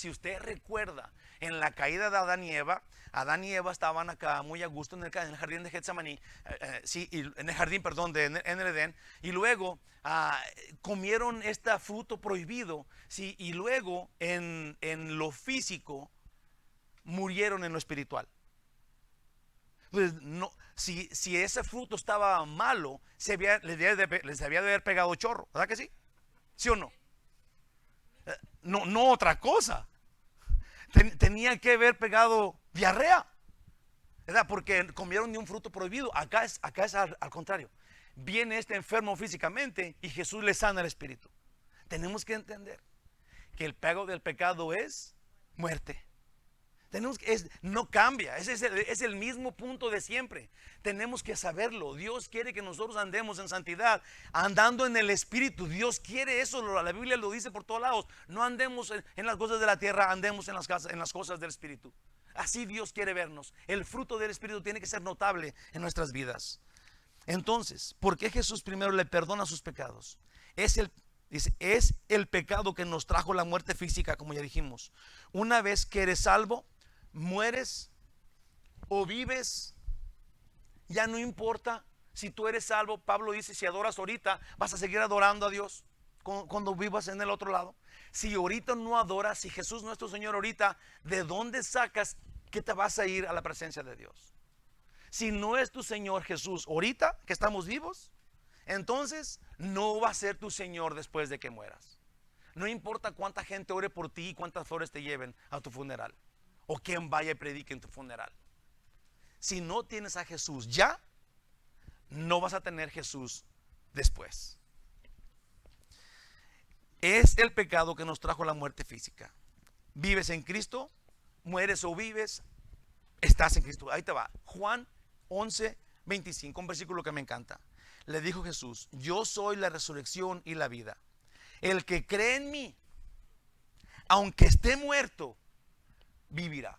en la caída de Adán y Eva estaban acá muy a gusto en el jardín de Getsemaní, en el jardín, perdón, en el Edén, y luego comieron este fruto prohibido, sí, y luego en lo físico murieron en lo espiritual. Pues no, si ese fruto estaba malo, les debía de haber pegado chorro, ¿verdad que sí? ¿Sí o no? No otra cosa. Tenía que haber pegado diarrea, ¿verdad? Porque comieron de un fruto prohibido. Acá es al contrario. Viene este enfermo físicamente y Jesús le sana el espíritu. Tenemos que entender que el pago del pecado es muerte. No cambia, es el mismo punto de siempre. Tenemos que saberlo. Dios quiere que nosotros andemos en santidad, andando en el espíritu. Dios quiere eso, la Biblia lo dice por todos lados. No andemos en las cosas de la tierra, andemos en las cosas del espíritu. Así Dios quiere vernos. El fruto del Espíritu tiene que ser notable en nuestras vidas. Entonces, ¿por qué Jesús primero le perdona sus pecados? Dice, es el pecado que nos trajo la muerte física, como ya dijimos. Una vez que eres salvo, mueres o vives, ya no importa si tú eres salvo. Pablo dice, si adoras ahorita, vas a seguir adorando a Dios cuando vivas en el otro lado. Si ahorita no adoras, si Jesús no es tu Señor ahorita, ¿de dónde sacas que te vas a ir a la presencia de Dios? Si no es tu Señor Jesús ahorita que estamos vivos, entonces no va a ser tu Señor después de que mueras. No importa cuánta gente ore por ti y cuántas flores te lleven a tu funeral, o quién vaya y predique en tu funeral. Si no tienes a Jesús ya, no vas a tener Jesús después. Es el pecado que nos trajo la muerte física. Vives en Cristo, mueres o vives, estás en Cristo. Ahí te va. Juan 11:25, un versículo que me encanta. Le dijo Jesús, yo soy la resurrección y la vida. El que cree en mí, aunque esté muerto, vivirá.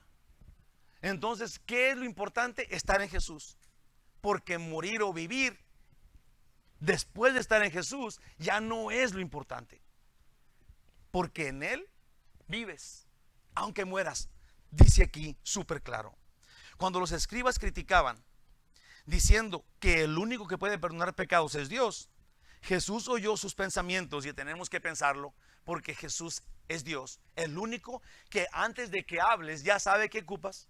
Entonces, ¿qué es lo importante? Estar en Jesús. Porque morir o vivir después de estar en Jesús ya no es lo importante. Porque en Él vives, aunque mueras. Dice aquí súper claro. Cuando los escribas criticaban, diciendo que el único que puede perdonar pecados es Dios, Jesús oyó sus pensamientos, y tenemos que pensarlo porque Jesús es Dios, el único que antes de que hables ya sabe qué ocupas,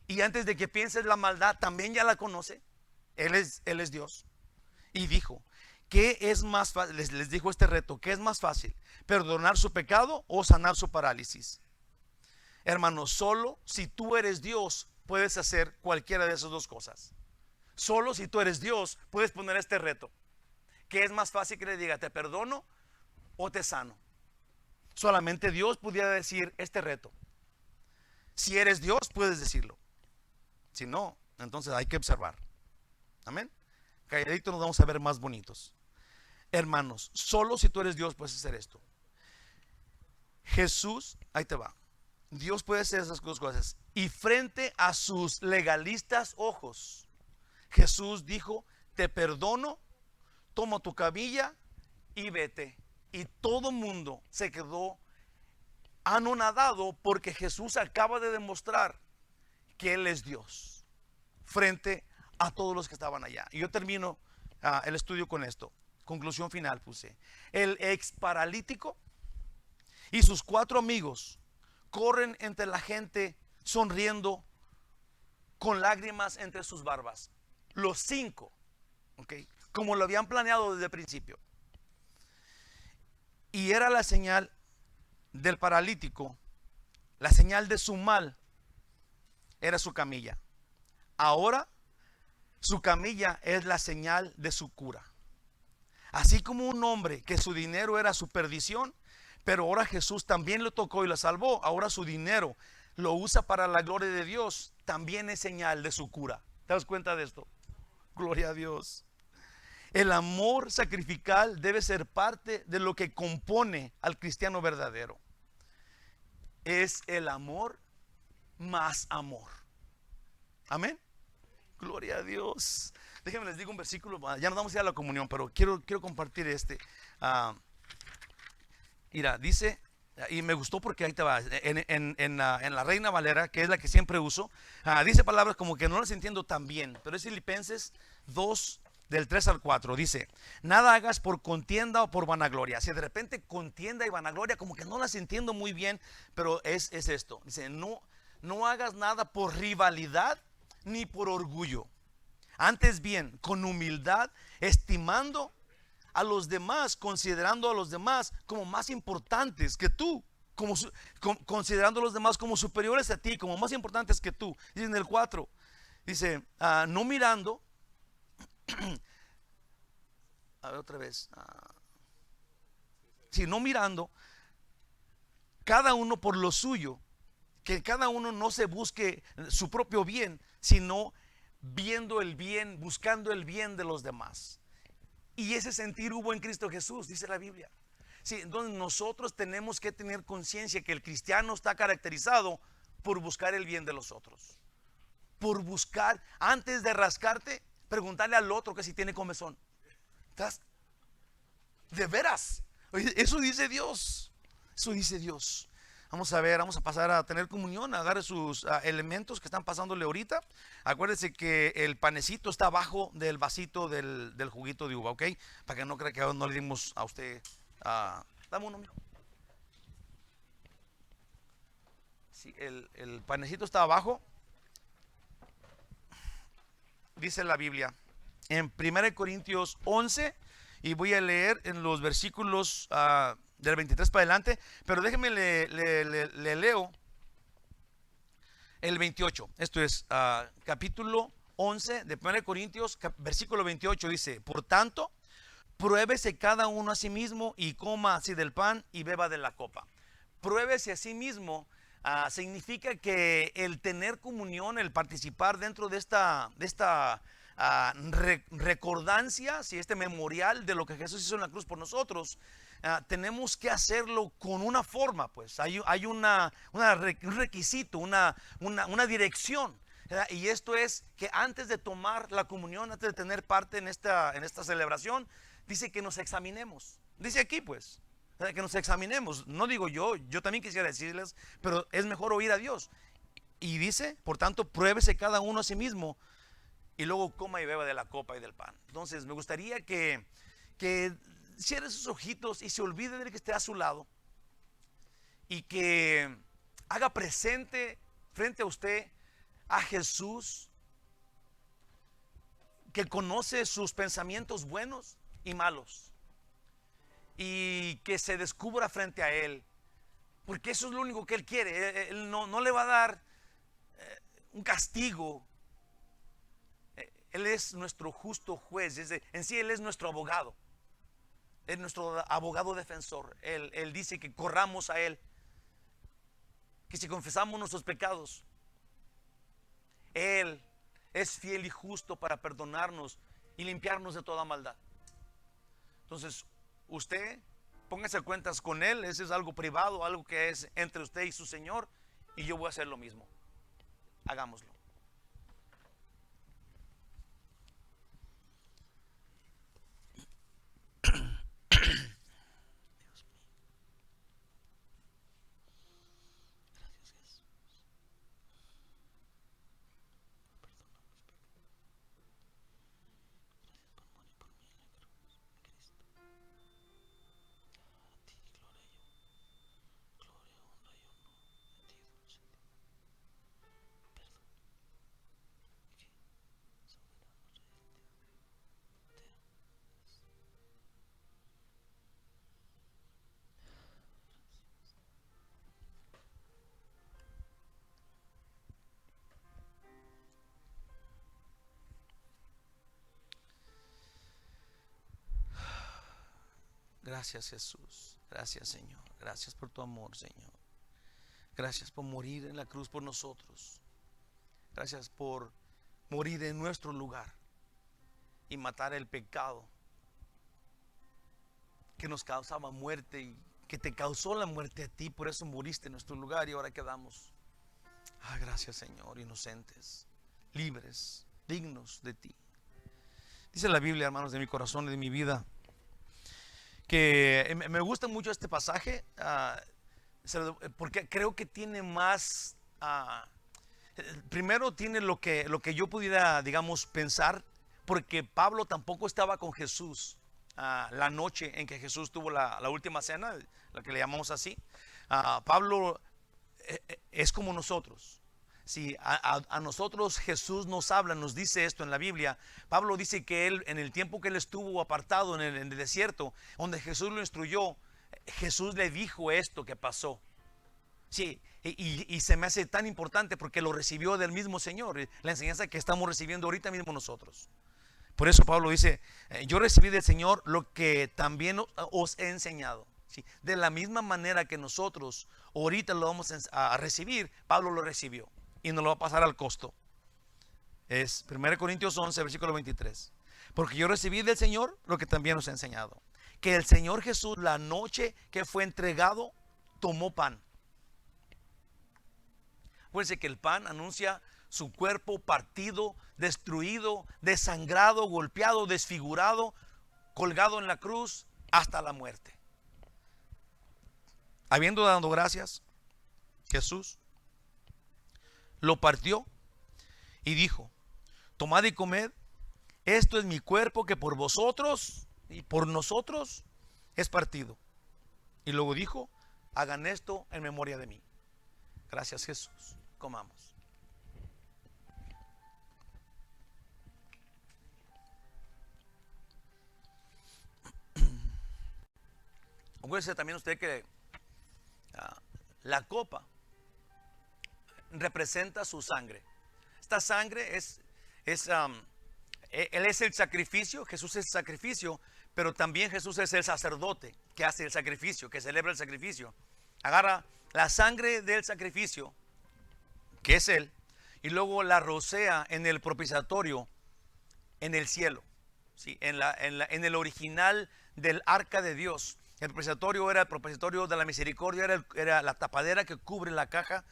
y antes de que pienses la maldad también ya la conoce. Él es Dios. Y dijo, ¿qué es más fácil? Les dijo este reto, ¿qué es más fácil? ¿Perdonar su pecado o sanar su parálisis? Hermano, solo si tú eres Dios puedes hacer cualquiera de esas dos cosas. Solo si tú eres Dios puedes poner este reto. ¿Qué es más fácil que le diga, te perdono o te sano? Solamente Dios pudiera decir este reto. Si eres Dios puedes decirlo. Si no, entonces hay que observar. Amén. Calladitos nos vamos a ver más bonitos. Hermanos, solo si tú eres Dios puedes hacer esto. Jesús, ahí te va. Dios puede hacer esas dos cosas. Y frente a sus legalistas ojos, Jesús dijo, te perdono, toma tu camilla y vete. Y todo el mundo se quedó anonadado porque Jesús acaba de demostrar que Él es Dios frente a todos los que estaban allá. Y yo termino el estudio con esto. Conclusión final puse. El ex paralítico y sus 4 amigos corren entre la gente sonriendo con lágrimas entre sus barbas. Los 5, ¿okay? Como lo habían planeado desde el principio. Y era la señal del paralítico, la señal de su mal era su camilla. Ahora su camilla es la señal de su cura. Así como un hombre que su dinero era su perdición, pero ahora Jesús también lo tocó y lo salvó. Ahora su dinero lo usa para la gloria de Dios, también es señal de su cura. ¿Te das cuenta de esto? Gloria a Dios. El amor sacrificial debe ser parte de lo que compone al cristiano verdadero. Es el amor más amor. Amén. Gloria a Dios. Déjenme les digo un versículo. Ya nos vamos a ir a la comunión, pero quiero compartir este. Mira, dice, y me gustó porque ahí te va. En la Reina Valera, que es la que siempre uso, dice palabras como que no las entiendo tan bien, pero es Filipenses 2, del 3 al 4. Dice, nada hagas por contienda o por vanagloria. Si de repente contienda y vanagloria, como que no las entiendo muy bien, pero es esto. Dice, no hagas nada por rivalidad ni por orgullo. Antes bien, con humildad, estimando a los demás, considerando a los demás como más importantes que tú, considerando a los demás como superiores a ti, como más importantes que tú. Dice en el 4, dice, no mirando, a ver otra vez, no mirando cada uno por lo suyo, que cada uno no se busque su propio bien, sino viendo el bien, buscando el bien de los demás. Y ese sentir hubo en Cristo Jesús, dice la Biblia. Sí, entonces nosotros tenemos que tener conciencia que el cristiano está caracterizado por buscar el bien de los otros. Por buscar, antes de rascarte, preguntarle al otro que si tiene comezón. ¿Estás? De veras. Oye, eso dice Dios. Eso dice Dios. Vamos a ver, vamos a pasar a tener comunión. Agarre sus elementos que están pasándole ahorita. Acuérdese que el panecito está abajo del vasito del juguito de uva, ¿ok? Para que no crea que no le dimos a usted. Dame uno, mijo. Sí, el panecito está abajo. Dice la Biblia en 1 Corintios 11, y voy a leer en los versículos del 23 para adelante, pero déjenme le leo el 28. Esto es capítulo 11 de 1 Corintios, versículo 28. Dice: por tanto, pruébese cada uno a sí mismo y coma así del pan y beba de la copa. Pruébese a sí mismo significa que el tener comunión, el participar dentro de esta recordancia, si este memorial de lo que Jesús hizo en la cruz por nosotros, tenemos que hacerlo con una forma, pues hay un requisito, una dirección, ¿verdad? Y esto es que antes de tomar la comunión, antes de tener parte en esta celebración, dice que nos examinemos. Dice aquí, pues, que nos examinemos. No digo yo también quisiera decirles, pero es mejor oír a Dios. Y dice, por tanto, pruébese cada uno a sí mismo y luego coma y beba de la copa y del pan. Entonces me gustaría que cierre sus ojitos y se olvide del que esté a su lado, y que haga presente frente a usted a Jesús, que conoce sus pensamientos buenos y malos, y que se descubra frente a Él, porque eso es lo único que Él quiere. Él no le va a dar un castigo. Él es nuestro justo juez. En sí Él es nuestro abogado. Es nuestro abogado defensor. Él dice que corramos a Él, que si confesamos nuestros pecados, Él es fiel y justo para perdonarnos y limpiarnos de toda maldad. Entonces, usted póngase a cuentas con Él. Ese es algo privado, algo que es entre usted y su Señor, y yo voy a hacer lo mismo. Hagámoslo. Gracias, Jesús. Gracias, Señor. Gracias por tu amor, Señor. Gracias por morir en la cruz por nosotros. Gracias por morir en nuestro lugar y matar el pecado que nos causaba muerte y que te causó la muerte a ti. Por eso moriste en nuestro lugar y ahora quedamos, gracias, Señor, inocentes, libres, dignos de ti. Dice la Biblia, hermanos, de mi corazón y de mi vida, que me gusta mucho este pasaje, porque creo que tiene más. Primero tiene lo que yo pudiera, digamos, pensar, porque Pablo tampoco estaba con Jesús la noche en que Jesús tuvo la última cena, la que le llamamos así. Pablo es como nosotros. Si a nosotros Jesús nos habla, nos dice esto en la Biblia. Pablo dice que él, en el tiempo que él estuvo apartado en el desierto, donde Jesús lo instruyó, Jesús le dijo esto que pasó. Sí, y se me hace tan importante porque lo recibió del mismo Señor, la enseñanza que estamos recibiendo ahorita mismo nosotros. Por eso Pablo dice, yo recibí del Señor lo que también os he enseñado. ¿Sí? De la misma manera que nosotros ahorita lo vamos a recibir, Pablo lo recibió y nos lo va a pasar al costo. Es 1 Corintios 11, versículo 23. Porque yo recibí del Señor lo que también os he enseñado, que el Señor Jesús, la noche que fue entregado, tomó pan. Acuérdense que el pan anuncia su cuerpo partido, destruido, desangrado, golpeado, desfigurado, colgado en la cruz hasta la muerte. Habiendo dado gracias, Jesús lo partió y dijo: tomad y comed, esto es mi cuerpo que por vosotros y por nosotros es partido. Y luego dijo: hagan esto en memoria de mí. Gracias, Jesús. Comamos. Acuérdese también usted que la copa representa su sangre. Esta sangre Él es el sacrificio, Jesús es el sacrificio, pero también Jesús es el sacerdote que hace el sacrificio, que celebra el sacrificio. Agarra la sangre del sacrificio, que es Él, y luego la rocea en el propiciatorio, en el cielo, ¿sí? En el original del arca de Dios. El propiciatorio era el propiciatorio de la misericordia, era la tapadera que cubre la caja,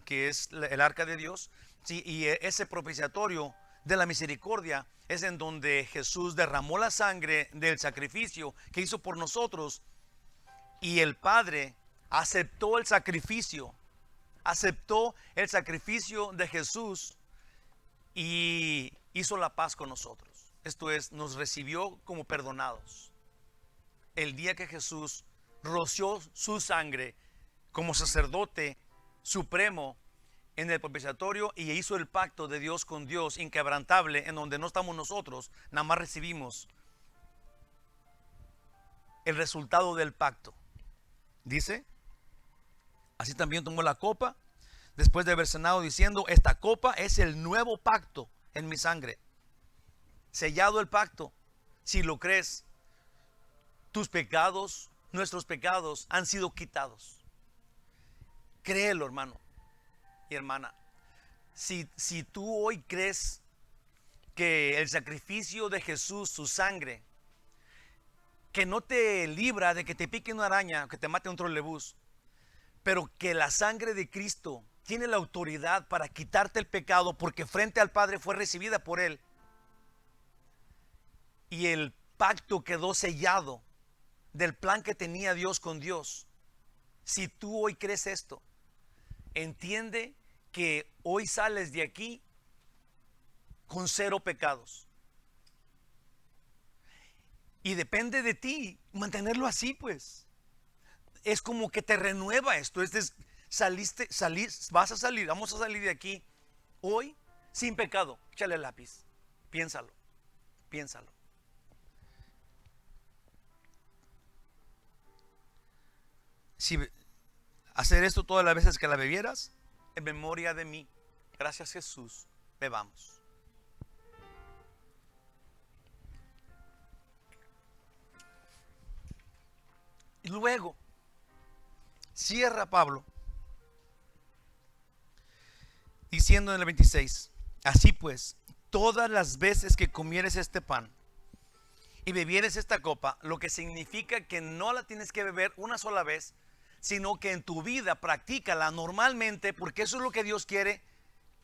que es el arca de Dios, ¿sí? Y ese propiciatorio de la misericordia es en donde Jesús derramó la sangre del sacrificio que hizo por nosotros, y el Padre aceptó el sacrificio de Jesús y hizo la paz con nosotros. Esto es, nos recibió como perdonados. El día que Jesús roció su sangre como sacerdote supremo en el propiciatorio y hizo el pacto de Dios con Dios inquebrantable, en donde no estamos nosotros, nada más recibimos el resultado del pacto. Dice: así también tomó la copa después de haber cenado, diciendo: esta copa es el nuevo pacto en mi sangre. Sellado el pacto. Si lo crees, tus pecados, nuestros pecados han sido quitados. Créelo, hermano y hermana. Si tú hoy crees que el sacrificio de Jesús, su sangre, que no te libra de que te pique una araña, que te mate un trolebús, pero que la sangre de Cristo tiene la autoridad para quitarte el pecado, porque frente al Padre fue recibida por Él, y el pacto quedó sellado del plan que tenía Dios con Dios. Si tú hoy crees esto, entiende que hoy sales de aquí con 0 pecados. Y depende de ti mantenerlo así, pues. Es como que te renueva esto. Vamos a salir de aquí hoy sin pecado. Échale el lápiz. Piénsalo. Si hacer esto todas las veces que la bebieras, en memoria de mí. Gracias, Jesús. Bebamos. Y luego cierra Pablo diciendo en el 26: así pues, todas las veces que comieres este pan y bebieres esta copa, lo que significa que no la tienes que beber una sola vez, sino que en tu vida practícala normalmente, porque eso es lo que Dios quiere,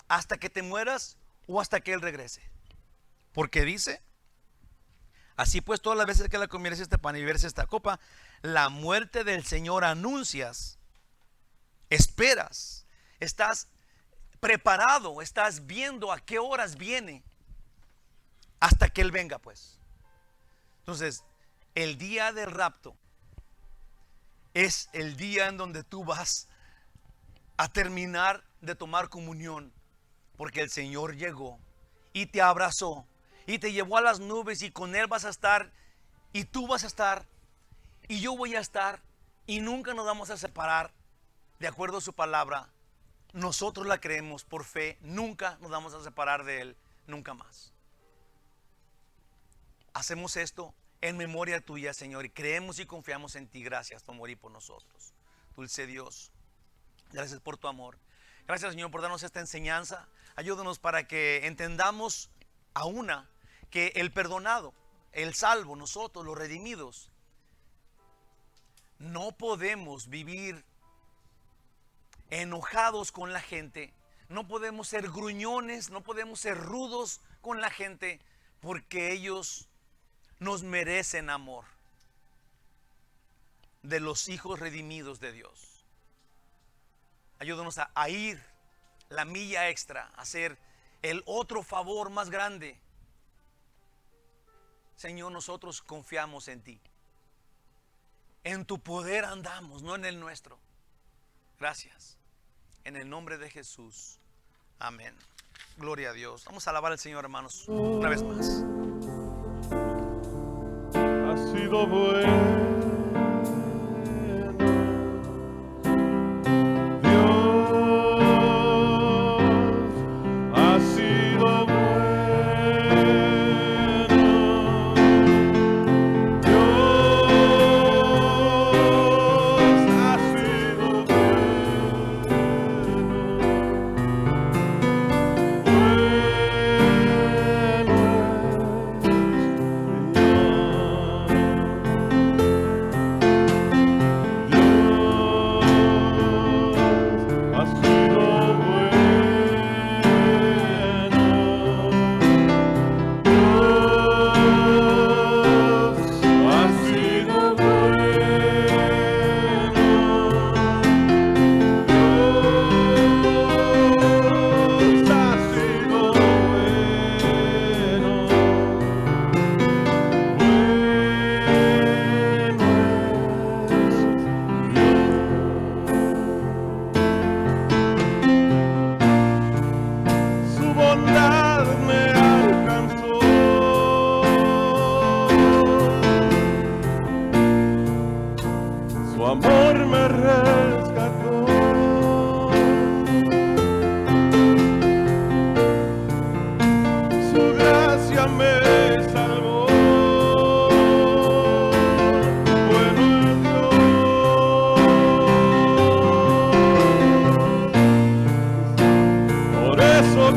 hasta que te mueras o hasta que Él regrese. Porque dice: así pues, todas las veces que la comieres este pan y bebieres esta copa, la muerte del Señor anuncias, esperas, estás preparado, estás viendo a qué horas viene, hasta que Él venga, pues. Entonces, el día del rapto es el día en donde tú vas a terminar de tomar comunión, porque el Señor llegó y te abrazó y te llevó a las nubes, y con Él vas a estar, y tú vas a estar, y yo voy a estar, y nunca nos vamos a separar. De acuerdo a su palabra, nosotros la creemos por fe, nunca nos vamos a separar de Él, nunca más. Hacemos esto en memoria tuya, Señor, y creemos y confiamos en ti. Gracias por morir por nosotros, dulce Dios. Gracias por tu amor. Gracias, Señor, por darnos esta enseñanza. Ayúdanos para que entendamos a una que el perdonado, el salvo, nosotros los redimidos, no podemos vivir enojados con la gente, no podemos ser gruñones, no podemos ser rudos con la gente, porque ellos nos merecen amor de los hijos redimidos de Dios. Ayúdanos a ir la milla extra, a hacer el otro favor más grande. Señor, nosotros confiamos en ti. En tu poder andamos, no en el nuestro. Gracias. En el nombre de Jesús. Amén. Gloria a Dios. Vamos a alabar al Señor, hermanos, una vez más. Ha sido bueno. Por eso